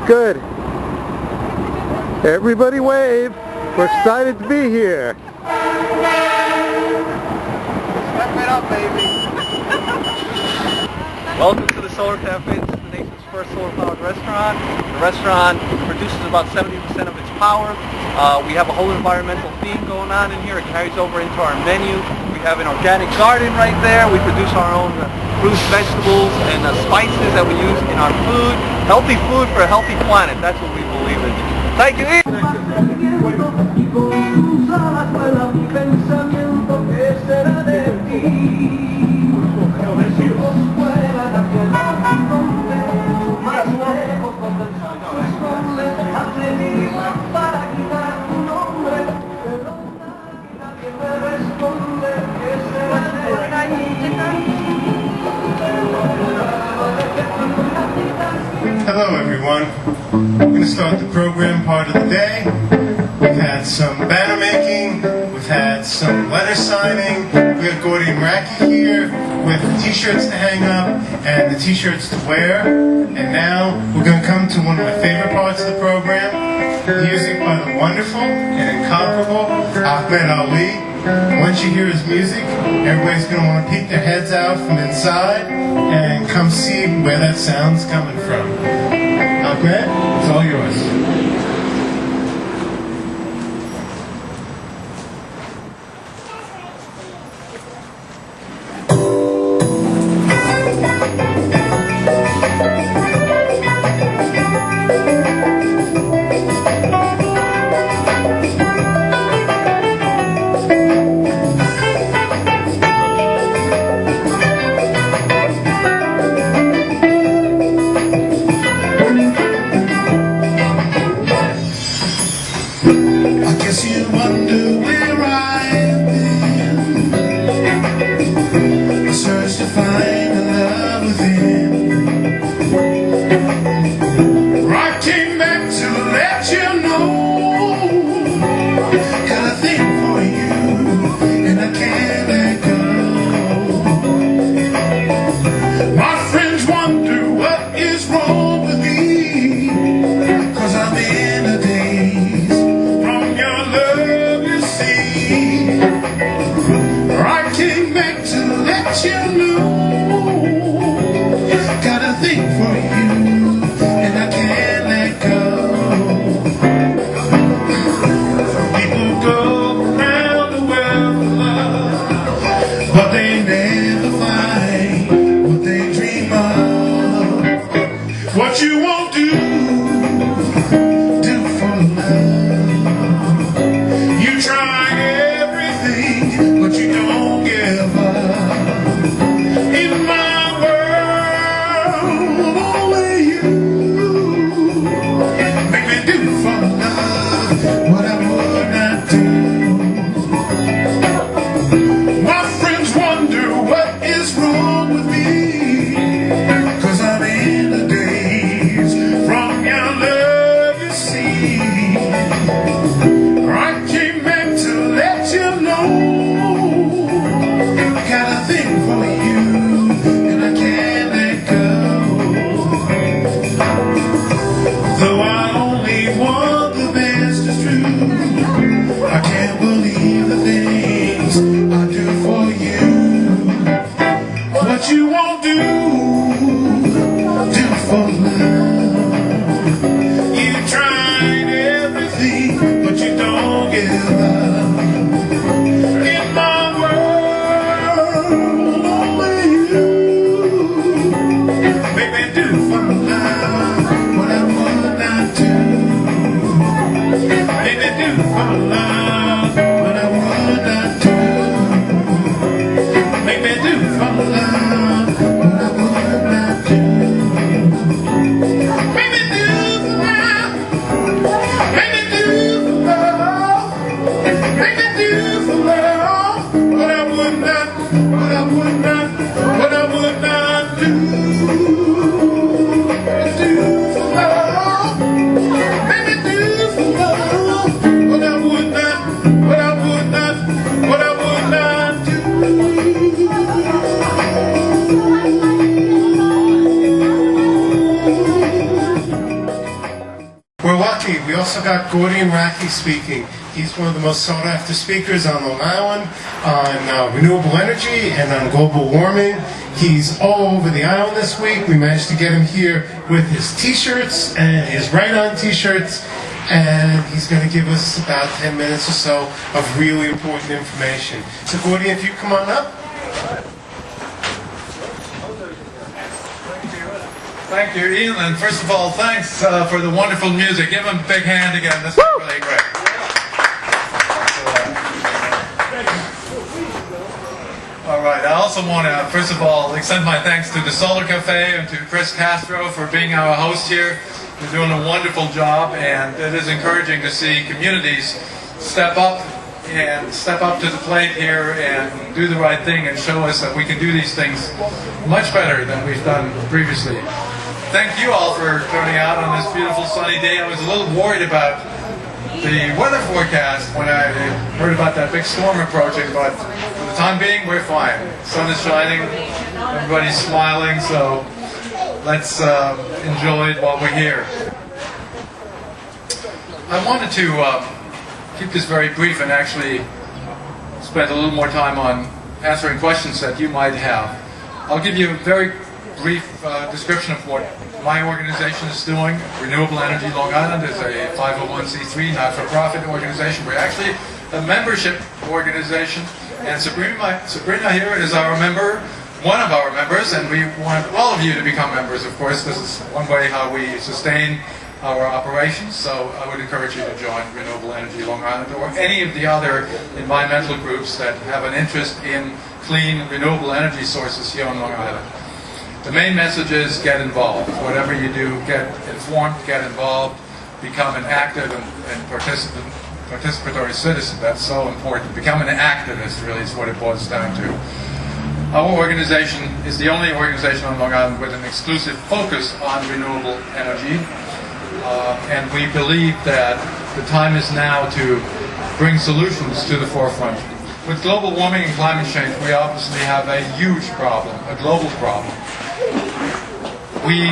Good. Everybody wave. We're excited to be here. Step it up, baby. Welcome to the Solar Cafe. This is the nation's first solar-powered restaurant. The restaurant produces about 70% of its power. We have a whole environmental theme going on in here. It carries over into our menu. We have an organic garden right there. We produce our own fruits, vegetables, and spices that we use in our food. Healthy food for a healthy planet. That's what we believe in. Thank you. Hello everyone. We're going to start the program part of the day. We've had some banner making, we've had some letter signing, we have Gordy and Racky here with the t-shirts to hang up and the t-shirts to wear. And now we're going to come to one of my favorite parts of the program, music by the wonderful and incomparable Ahmed Ali. Once you hear his music, everybody's going to want to peek their heads out from inside and come see where that sound's coming from. Ahmed, it's all yours. Raki. We also got Gordian Raki speaking. He's one of the most sought after speakers on Long Island on renewable energy and on global warming. He's all over the island this week. We managed to get him here with his t-shirts and his Right On t-shirts, and he's going to give us about 10 minutes or so of really important information. So Gordian, if you come on up. Thank you, Ian, and first of all, thanks for the wonderful music. Give him a big hand again. This is really great. All right, I also want to, first of all, extend my thanks to the Solar Cafe and to Chris Castro for being our host here. They're doing a wonderful job, and it is encouraging to see communities step up to the plate here and do the right thing and show us that we can do these things much better than we've done previously. Thank you all for turning out on this beautiful sunny day. I was a little worried about the weather forecast when I heard about that big storm approaching, but for the time being, we're fine. The sun is shining, everybody's smiling, so let's enjoy it while we're here. I wanted to keep this very brief and actually spend a little more time on answering questions that you might have. I'll give you a very brief description of what my organization is doing. Renewable Energy Long Island is a 501c3 not-for-profit organization. We're actually a membership organization, and Sabrina here is our member, one of our members, and we want all of you to become members, of course. This is one way how we sustain our operations, so I would encourage you to join Renewable Energy Long Island or any of the other environmental groups that have an interest in clean, renewable energy sources here on Long Island. The main message is get involved. Whatever you do, get informed, get involved, become an active and participatory citizen. That's so important. Become an activist, really, is what it boils down to. Our organization is the only organization on Long Island with an exclusive focus on renewable energy. And we believe that the time is now to bring solutions to the forefront. With global warming and climate change, we obviously have a huge problem, a global problem. We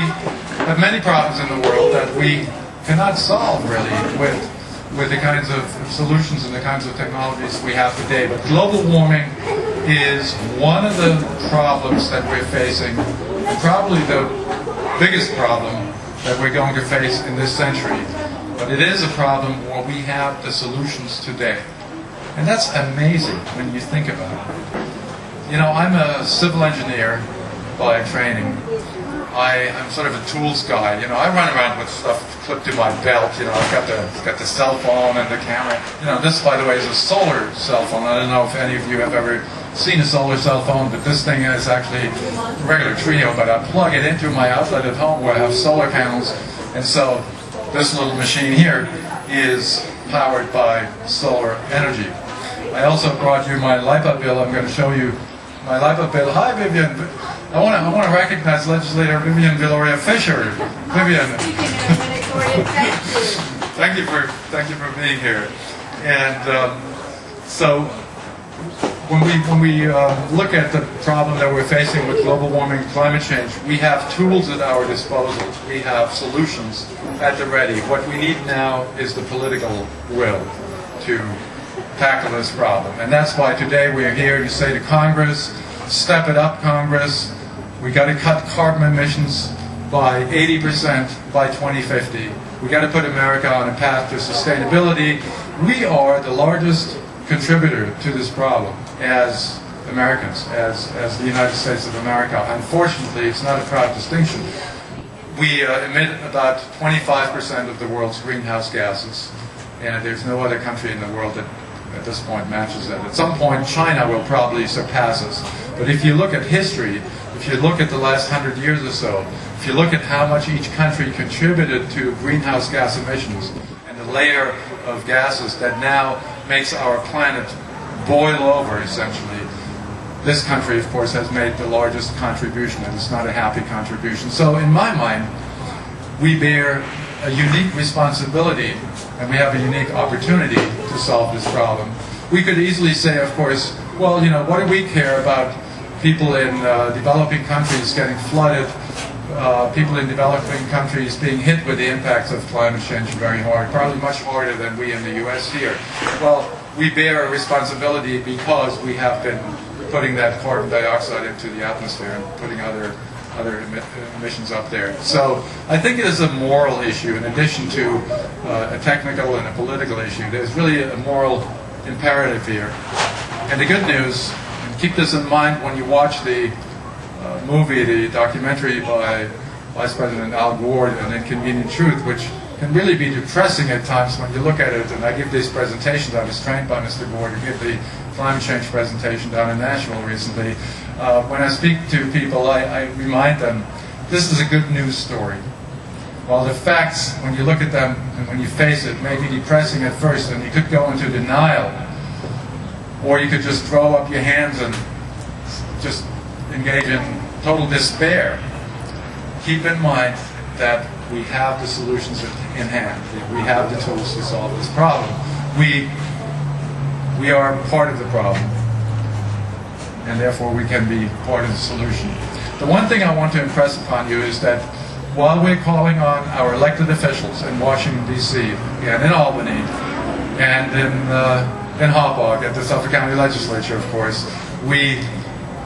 have many problems in the world that we cannot solve, really, with the kinds of solutions and the kinds of technologies we have today. But global warming is one of the problems that we're facing, and probably the biggest problem that we're going to face in this century. But it is a problem where we have the solutions today. And that's amazing when you think about it. You know, I'm a civil engineer by training. I'm sort of a tools guy. You know, I run around with stuff clipped to my belt. You know, I've got the cell phone and the camera. You know, this, by the way, is a solar cell phone. I don't know if any of you have ever seen a solar cell phone, but this thing is actually a regular Trio, but I plug it into my outlet at home where I have solar panels, and so this little machine here is powered by solar energy. I also brought you my LIPA bill. I'm going to show you my LIPA bill. Hi, Vivian. I want to recognize legislator Vivian Viloria-Fisher. Vivian. Thank you for being here. And so when we look at the problem that we're facing with global warming and climate change, we have tools at our disposal. We have solutions at the ready. What we need now is the political will to tackle this problem. And that's why today we're here to say to Congress, step it up, Congress. We got to cut carbon emissions by 80% by 2050. We got to put America on a path to sustainability. We are the largest contributor to this problem as Americans, as the United States of America. Unfortunately, it's not a proud distinction. We emit about 25% of the world's greenhouse gases, and there's no other country in the world that at this point matches that. At some point, China will probably surpass us. But if you look at history, if you look at the last 100 years or so, if you look at how much each country contributed to greenhouse gas emissions and the layer of gases that now makes our planet boil over, essentially, this country, of course, has made the largest contribution, and it's not a happy contribution. So in my mind, we bear a unique responsibility, and we have a unique opportunity to solve this problem. We could easily say, of course, well, you know, what do we care about people in developing countries getting flooded people in developing countries being hit with the impacts of climate change very hard, probably much harder than we in the U.S. here. Well, we bear a responsibility because we have been putting that carbon dioxide into the atmosphere and putting other emissions up there. So I think it is a moral issue in addition to a technical and a political issue. There's really a moral imperative here. And the good news, and keep this in mind when you watch the movie, the documentary by Vice President Al Gore, An Inconvenient Truth, which can really be depressing at times when you look at it. And I give these presentations. I was trained by Mr. Gore to give the climate change presentation down in Nashville recently. When I speak to people, I remind them, this is a good news story. While the facts, when you look at them and when you face it, may be depressing at first, and you could go into denial, or you could just throw up your hands and just engage in total despair. Keep in mind that we have the solutions in hand. We have the tools to solve this problem. We are part of the problem, and therefore we can be part of the solution. The one thing I want to impress upon you is that while we're calling on our elected officials in Washington, D.C., and in Albany, and in Hauppauge, at the Suffolk County Legislature, of course, we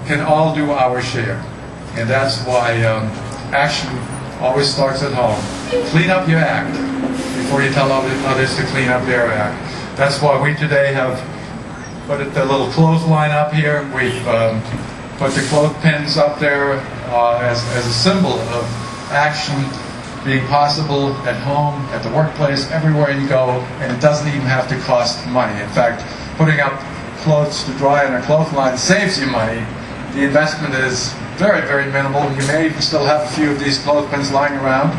can all do our share. And that's why action always starts at home. Clean up your act before you tell others to clean up their act. That's why we today have put the little clothesline up here. We've put the clothespins up there as a symbol of action being possible at home, at the workplace, everywhere you go, and it doesn't even have to cost money. In fact, putting up clothes to dry on a clothesline saves you money. The investment is very, very minimal. You may even still have a few of these clothespins lying around.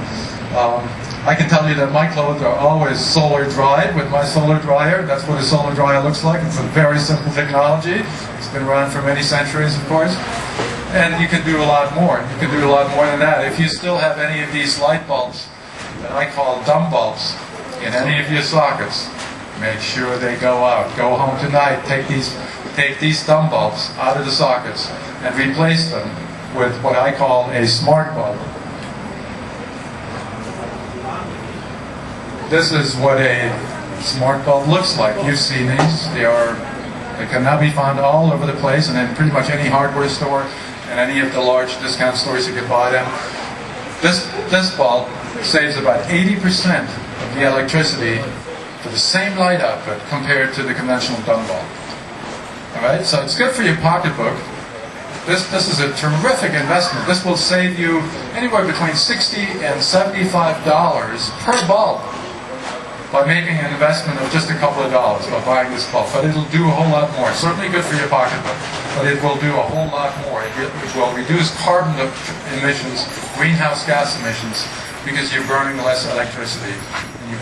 I can tell you that my clothes are always solar dried with my solar dryer. That's what a solar dryer looks like. It's a very simple technology. It's been around for many centuries, of course. And you can do a lot more. You can do a lot more than that. If you still have any of these light bulbs that I call dumb bulbs in any of your sockets, make sure they go out. Go home tonight, take these dumb bulbs out of the sockets and replace them with what I call a smart bulb. This is what a smart bulb looks like. You've seen these. They can now be found all over the place and in pretty much any hardware store and any of the large discount stores you can buy them. This bulb saves about 80% of the electricity for the same light output compared to the conventional dumb bulb. Alright, so it's good for your pocketbook. This is a terrific investment. This will save you anywhere between $60 and $75 per bulb by making an investment of just a couple of dollars by buying this bulb. But it'll do a whole lot more. Certainly good for your pocketbook, but it will do a whole lot more. It will reduce carbon emissions, greenhouse gas emissions, because you're burning less electricity and you're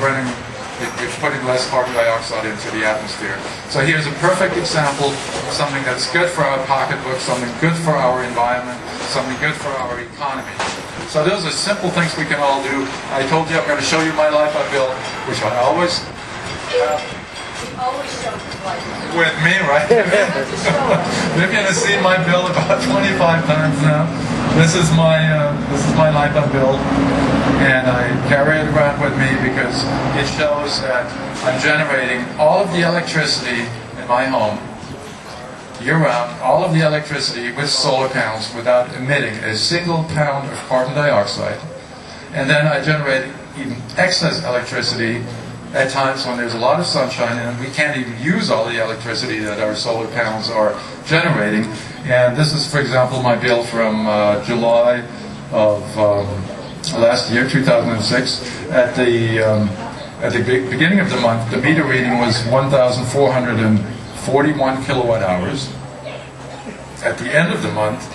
putting less carbon dioxide into the atmosphere. So here's a perfect example of something that's good for our pocketbook, something good for our environment, something good for our economy. So those are simple things we can all do. I told you I'm going to show you my life I built, which I always with me, right? Vivian has seen my bill about 25 times now. This is my life I built, and I carry it around with me because it shows that I'm generating all of the electricity in my home year-round, all of the electricity with solar panels without emitting a single pound of carbon dioxide. And then I generate even excess electricity at times when there's a lot of sunshine and we can't even use all the electricity that our solar panels are generating. And this is, for example, my bill from July of last year, 2006. At the beginning of the month, the meter reading was 1,441 kilowatt hours. At the end of the month,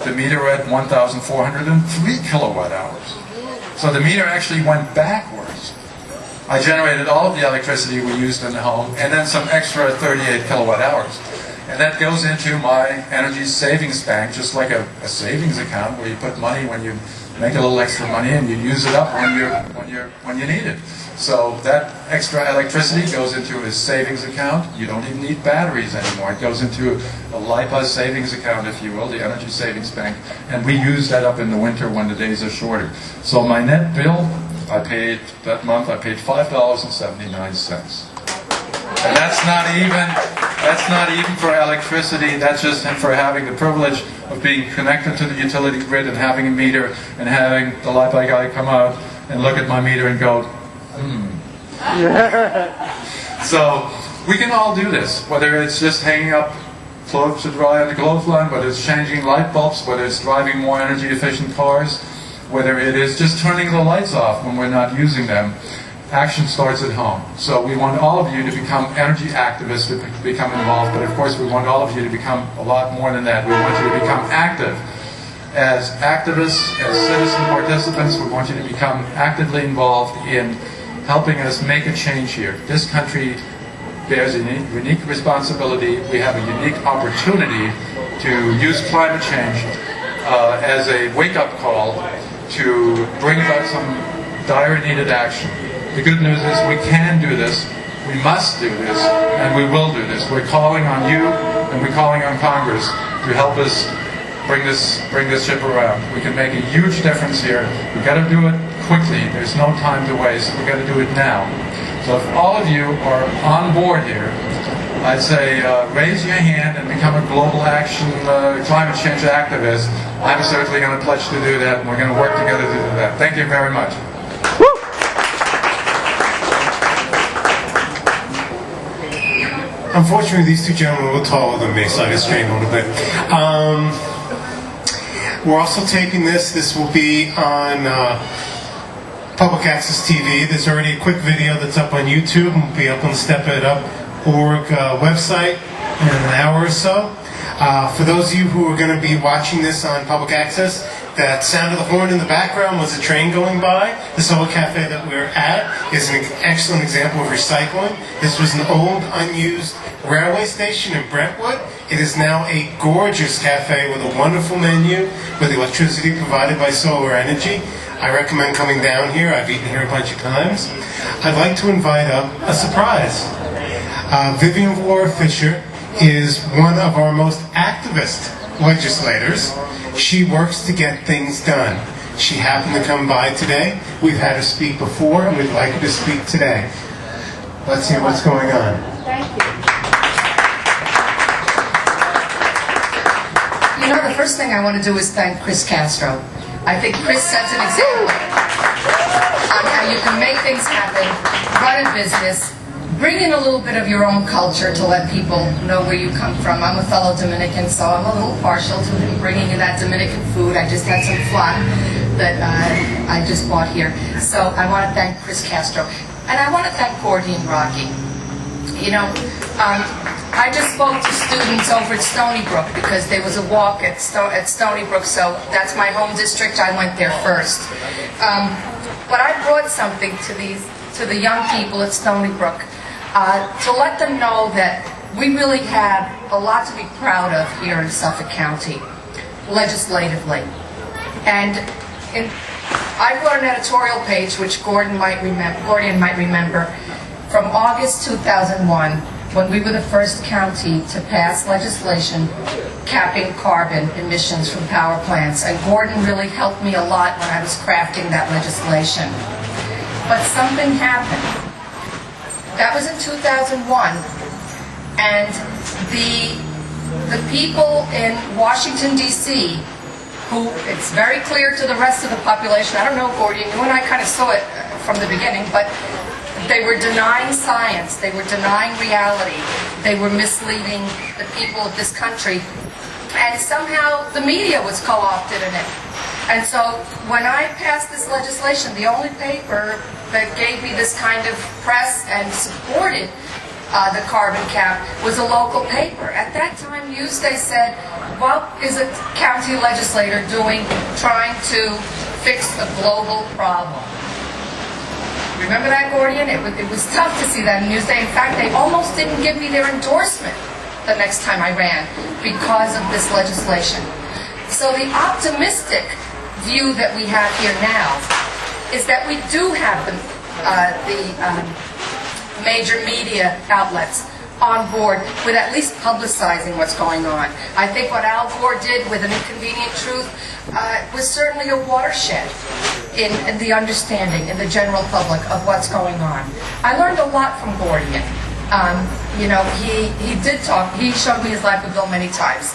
the meter read 1,403 kilowatt hours. So the meter actually went backwards. I generated all of the electricity we used in the home and then some extra 38 kilowatt hours. And that goes into my energy savings bank, just like a savings account where you put money when you make a little extra money, and you use it up when you need it. So that extra electricity goes into a savings account. You don't even need batteries anymore. It goes into a LIPA savings account, if you will, the Energy Savings Bank, and we use that up in the winter when the days are shorter. So my net bill, that month I paid $5.79. And that's not even for electricity. That's just for having the privilege of being connected to the utility grid and having a meter and having the LIPA guy come out and look at my meter and go, So we can all do this, whether it's just hanging up clothes to dry on the clothesline, whether it's changing light bulbs, whether it's driving more energy efficient cars, whether it is just turning the lights off when we're not using them. Action starts at home. So we want all of you to become energy activists, to become involved, but of course we want all of you to become a lot more than that. We want you to become active. As activists, as citizen participants, we want you to become actively involved in helping us make a change here. This country bears a unique responsibility. We have a unique opportunity to use climate change as a wake-up call to bring about some dire needed action. The good news is we can do this, we must do this, and we will do this. We're calling on you and we're calling on Congress to help us bring this ship around. We can make a huge difference here. We've got to do it quickly. There's no time to waste. We've got to do it now. So if all of you are on board here, I'd say raise your hand and become a global action climate change activist. I'm certainly going to pledge to do that, and we're going to work together to do that. Thank you very much. Unfortunately, these two gentlemen are a little taller than me, so I just strained a little bit. We're also taping this. This will be on Public Access TV. There's already a quick video that's up on YouTube and will be up on the StepItUp.org website in an hour or so. For those of you who are going to be watching this on Public Access, that sound of the horn in the background was a train going by. The Solar Cafe that we're at is an excellent example of recycling. This was an old, unused railway station in Brentwood. It is now a gorgeous cafe with a wonderful menu with electricity provided by solar energy. I recommend coming down here. I've eaten here a bunch of times. I'd like to invite up a surprise. Viloria-Fisher is one of our most activist legislators. She works to get things done. She happened to come by today. We've had her speak before, and we'd like her to speak today. Let's hear what's going on. Thank you. You know, the first thing I want to do is thank Chris Castro. I think Chris sets an example on how you can make things happen, run a business, bring in a little bit of your own culture to let people know where you come from. I'm a fellow Dominican, so I'm a little partial to him bringing in that Dominican food. I just had some flan that I just bought here. So I want to thank Chris Castro. And I want to thank Gordy and Rocky. You know, I just spoke to students over at Stony Brook because there was a walk at Stony Brook, so that's my home district. I went there first. But I brought something to the young people at Stony Brook. To let them know that we really have a lot to be proud of here in Suffolk County, legislatively. And I brought an editorial page, which Gordian might remember, from August 2001, when we were the first county to pass legislation capping carbon emissions from power plants. And Gordon really helped me a lot when I was crafting that legislation. But something happened. That was in 2001, and the people in Washington, D.C., who, it's very clear to the rest of the population, I don't know, Gordian, you and I kind of saw it from the beginning, but they were denying science, they were denying reality, they were misleading the people of this country, and somehow the media was co-opted in it. And so when I passed this legislation, the only paper that gave me this kind of press and supported the carbon cap was a local paper. At that time, Newsday said, what is a county legislator doing trying to fix a global problem? Remember that, Gordian? It was tough to see that in Newsday. In fact, they almost didn't give me their endorsement the next time I ran because of this legislation. So the optimistic view that we have here now is that we do have the major media outlets on board with at least publicizing what's going on. I think what Al Gore did with An Inconvenient Truth was certainly a watershed in the understanding in the general public of what's going on. I learned a lot from Gordian. You know, he did talk, he showed me his life with Bill many times.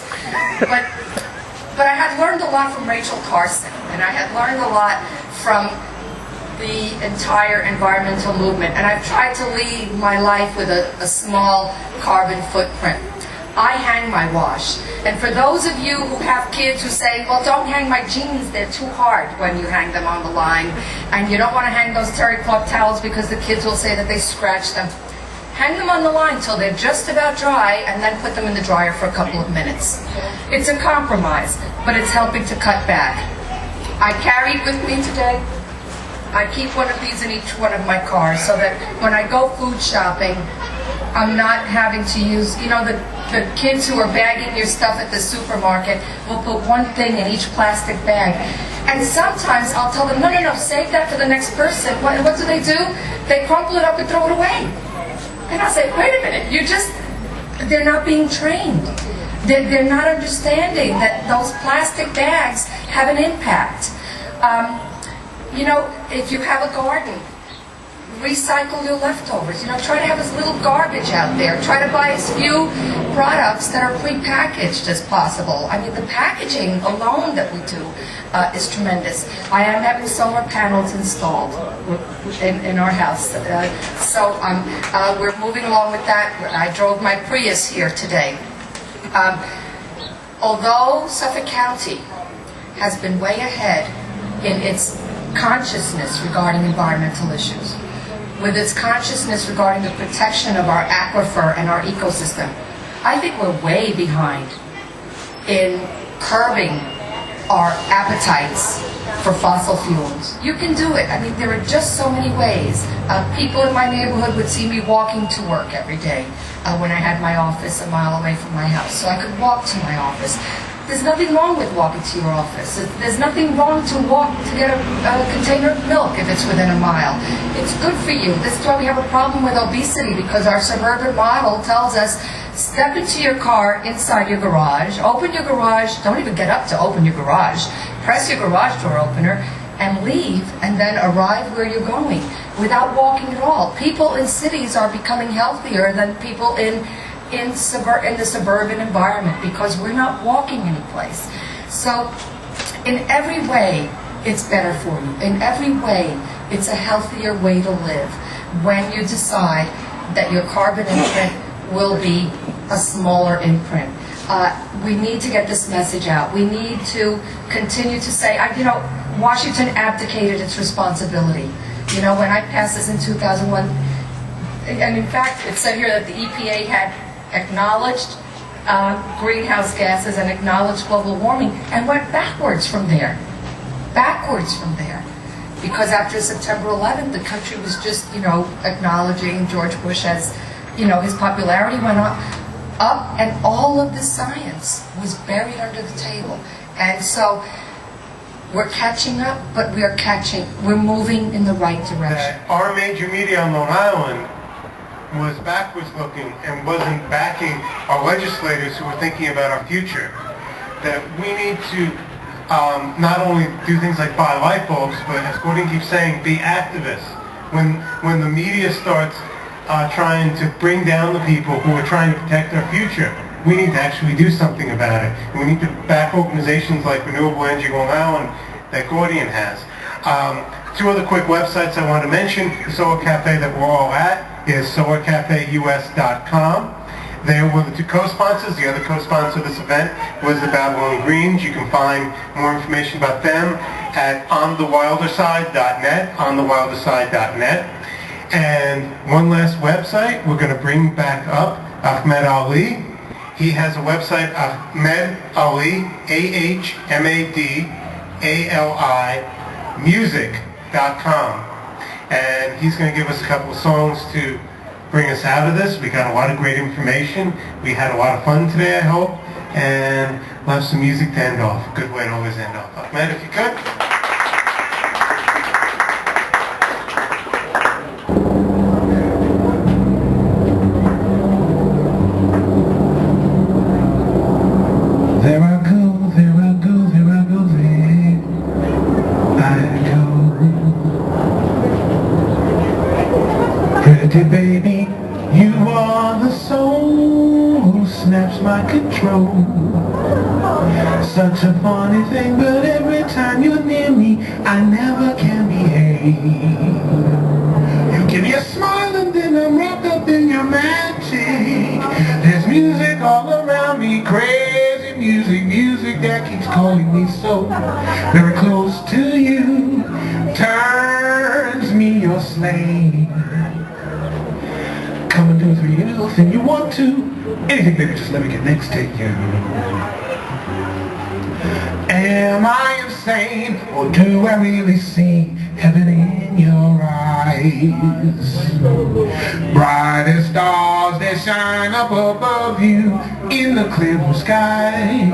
But I had learned a lot from Rachel Carson, and I had learned a lot from the entire environmental movement, and I've tried to lead my life with a small carbon footprint. I hang my wash, and for those of you who have kids who say, well, don't hang my jeans, they're too hard when you hang them on the line, and you don't want to hang those terry cloth towels because the kids will say that they scratch them. Hang them on the line till they're just about dry, and then put them in the dryer for a couple of minutes. It's a compromise, but it's helping to cut back. I carried with me today, I keep one of these in each one of my cars so that when I go food shopping, I'm not having to use, you know, the kids who are bagging your stuff at the supermarket will put one thing in each plastic bag. And sometimes I'll tell them, no, save that for the next person. What do? They crumple it up and throw it away. And I'll say, wait a minute, they're not being trained. They're not understanding that those plastic bags have an impact. You know, if you have a garden, recycle your leftovers. You know, try to have as little garbage out there. Try to buy as few products that are pre-packaged as possible. I mean, the packaging alone that we do is tremendous. I am having solar panels installed in our house. So we're moving along with that. I drove my Prius here today. Although Suffolk County has been way ahead in its consciousness regarding environmental issues, with its consciousness regarding the protection of our aquifer and our ecosystem, I think we're way behind in curbing our appetites for fossil fuels. You can do it. I mean, there are just so many ways. People in my neighborhood would see me walking to work every day when I had my office a mile away from my house, so I could walk to my office. There's nothing wrong with walking to your office. There's nothing wrong to walk to get a container of milk if it's within a mile. It's good for you. This is why we have a problem with obesity, because our suburban model tells us, step into your car inside your garage, open your garage, don't even get up to open your garage, press your garage door opener, and leave, and then arrive where you're going without walking at all. People in cities are becoming healthier than people in the suburban environment because we're not walking anyplace. So in every way, it's better for you. In every way, it's a healthier way to live when you decide that your carbon imprint will be a smaller imprint. We need to get this message out. We need to continue to say, you know, Washington abdicated its responsibility. You know, when I passed this in 2001, and in fact, it said here that the EPA had acknowledged greenhouse gases and acknowledged global warming and went backwards from there. Because after September 11th, the country was just, you know, acknowledging George Bush as, you know, his popularity went up, and all of the science was buried under the table. And so we're catching up, but we're moving in the right direction. Our major media on Long Island was backwards looking and wasn't backing our legislators who were thinking about our future. That we need to not only do things like buy light bulbs, but as Gordon keeps saying, be activists. When the media starts trying to bring down the people who are trying to protect our future, we need to actually do something about it. And we need to back organizations like Renewable Energy Long Island that Gordian has. Two other quick websites I want to mention. The Solar Cafe that we're all at is solarcafeus.com. They were the two co-sponsors. The other co-sponsor of this event was the Babylon Greens. You can find more information about them at onthewilderside.net, onthewilderside.net. And one last website we're going to bring back up, Ahmed Ali. He has a website, Ahmed Ali, AHMADALI, music.com. And he's going to give us a couple of songs to bring us out of this. We got a lot of great information. We had a lot of fun today, I hope. And we'll have some music to end off. Good way to always end off. Ahmed, if you could. humanity, baby. You are the soul who snaps my control. Such a funny thing, but every time you're near me, I never can behave. You give me a smile and then I'm wrapped up in your magic. There's music all around me, crazy music, music that keeps calling me so very close to you. Turns me your slave. Come and do anything you want to. Anything, baby, just let me get next to you. Am I insane, or do I really see heaven in your eyes? Brightest stars that shine up above you in the clear blue sky.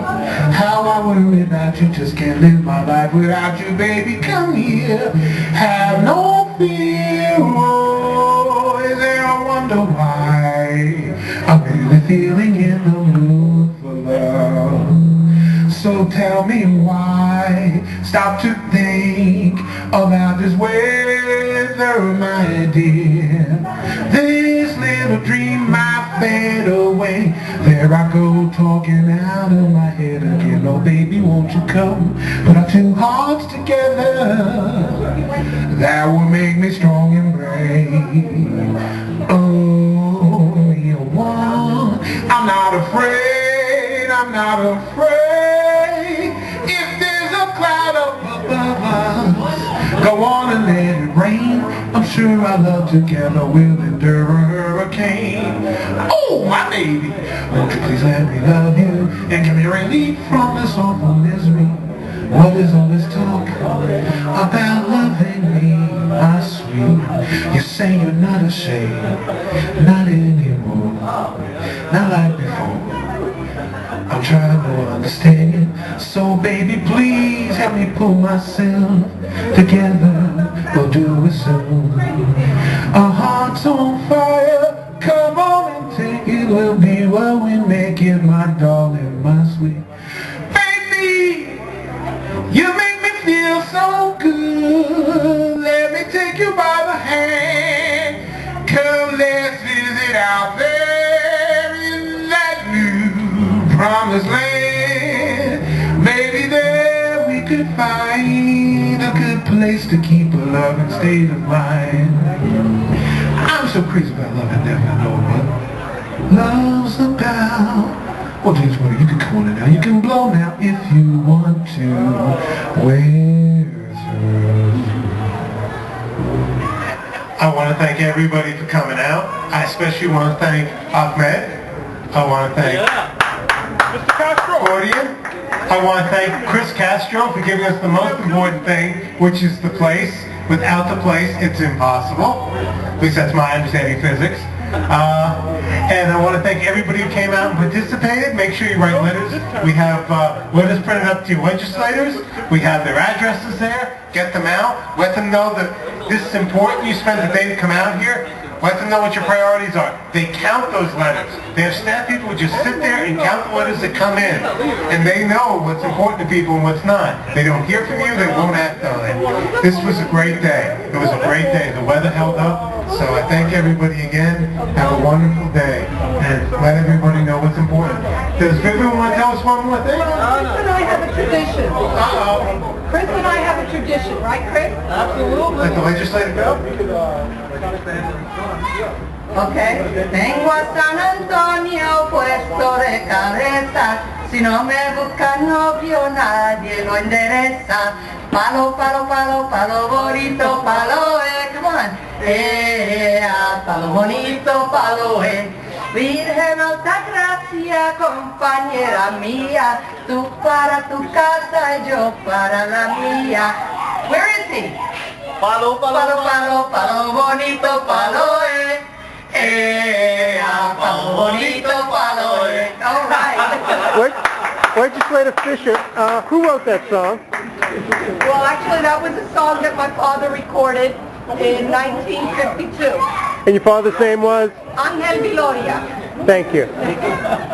How I worry about you, just can't live my life without you, baby. Come here, have no fear. Oh, is there a wonder why I'm really feeling in the mood for love? So tell me why. Stop to think about this weather, my dear. This little dream might fade away. There I go, talking out of my head again. Oh baby, won't you come? Put our two hearts together. That will make me strong and brave. Oh, you want? I'm not afraid. I'm not afraid. If there's a cloud up above us, go on and let it rain. I'm sure our love together will endure a hurricane. Oh, my baby, won't you please let me love you and give me relief from this awful misery? What is all this talk about loving me, my sweet? You say you're not ashamed, not anymore, not like before. I'm trying to understand, so baby please help me pull myself together. We'll do it soon. Our hearts on fire, come on and take it. We'll be what we make it, my darling, my sweet. Baby, you make me feel so good. Let me take you by the hand. Come, let's visit out there in that new promised land. Maybe there we could find a good place to keep a loving state of mind. I'm so crazy about love, I never know what love's about. Well, James Woody, you can come on in now. You can blow now if you want to. We're through. I want to thank everybody for coming out. I especially want to thank Ahmed. I want to thank Mr. Castro. Gordian. I want to thank Chris Castro for giving us the most important thing, which is the place. Without the place, it's impossible. At least that's my understanding of physics. And I want to thank everybody who came out and participated. Make sure you write letters. We have letters printed up to legislators. We have their addresses there. Get them out. Let them know that this is important. You spent the day to come out here. Let them know what your priorities are. They count those letters. They have staff people who just sit there and count the letters that come in. And they know what's important to people and what's not. They don't hear from you, they won't act on it. This was a great day. It was a great day. The weather held up. So I thank everybody again. Have a wonderful day. And let everybody know what's important. Does Vivian want to tell us one more thing? Chris and I have a tradition. Uh-oh. Chris and I have a tradition, right, Chris? Absolutely. Let the legislator go? Okay. Vengo a San Antonio puesto de cabeza. Si no me busca novio, nadie lo endereza. Palo, palo, palo, palo bonito, palo, come on. Palo bonito, palo, Virgen Altagracia, compañera mía, tú para tu casa y yo para la mía. Where is he? Palo, palo, palo, palo bonito, palo, palo bonito, palo, all right. Legislator-Fisher, who wrote that song? Well, actually, that was a song that my father recorded in 1952. And your father's name was? Angel Viloria. Thank you.